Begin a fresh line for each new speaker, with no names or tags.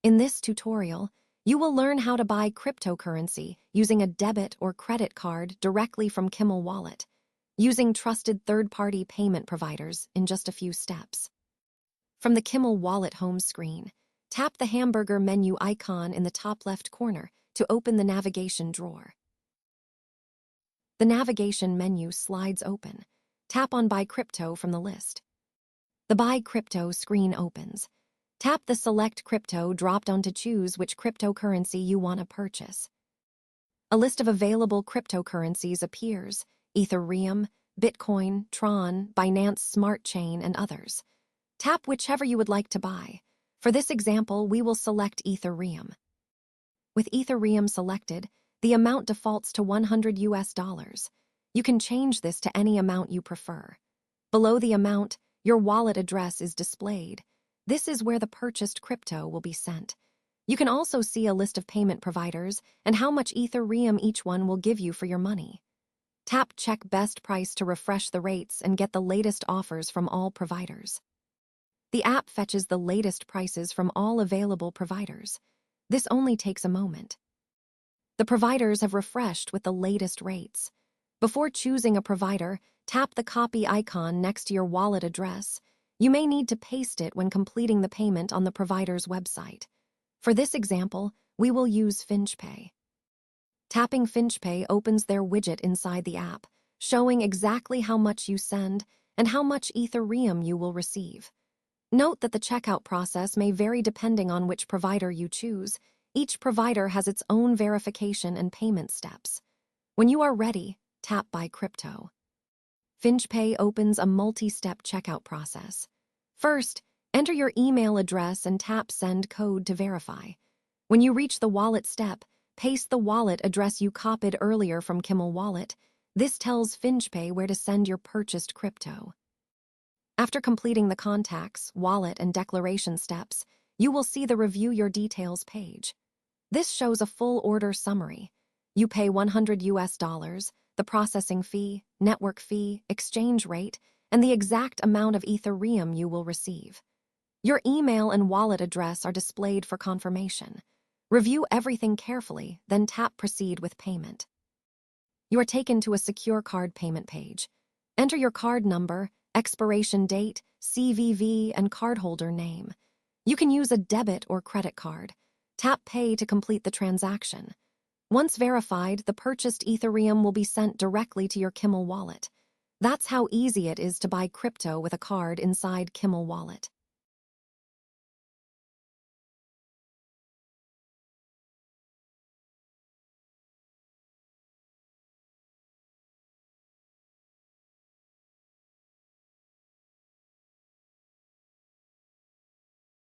In this tutorial, you will learn how to buy cryptocurrency using a debit or credit card directly from KimlWallet, using trusted third-party payment providers in just a few steps. From the KimlWallet home screen, tap the hamburger menu icon in the top left corner to open the navigation drawer. The navigation menu slides open. Tap on Buy Crypto from the list. The Buy Crypto screen opens. Tap the Select Crypto drop-down to choose which cryptocurrency you want to purchase. A list of available cryptocurrencies appears: Ethereum, Bitcoin, Tron, Binance Smart Chain, and others. Tap whichever you would like to buy. For this example, we will select Ethereum. With Ethereum selected, the amount defaults to $100. You can change this to any amount you prefer. Below the amount, your wallet address is displayed. This is where the purchased crypto will be sent. You can also see a list of payment providers and how much Ethereum each one will give you for your money. Tap Check Best Price to refresh the rates and get the latest offers from all providers. The app fetches the latest prices from all available providers. This only takes a moment. The providers have refreshed with the latest rates. Before choosing a provider, tap the copy icon next to your wallet address. You may need to paste it when completing the payment on the provider's website. For this example, we will use FinchPay. Tapping FinchPay opens their widget inside the app, showing exactly how much you send and how much Ethereum you will receive. Note that the checkout process may vary depending on which provider you choose. Each provider has its own verification and payment steps. When you are ready, tap Buy Crypto. FinchPay opens a multi-step checkout process. First, enter your email address and tap Send Code to verify. When you reach the wallet step, paste the wallet address you copied earlier from KimlWallet. This tells FinchPay where to send your purchased crypto. After completing the contacts, wallet, and declaration steps, you will see the Review Your Details page. This shows a full order summary. You pay $100, the processing fee, network fee, exchange rate, and the exact amount of Ethereum you will receive. Your email and wallet address are displayed for confirmation. Review everything carefully, then tap Proceed with Payment. You are taken to a secure card payment page. Enter your card number, expiration date, CVV, and cardholder name. You can use a debit or credit card. Tap Pay to complete the transaction. Once verified, the purchased Ethereum will be sent directly to your KimlWallet. That's how easy it is to buy crypto with a card inside KimlWallet.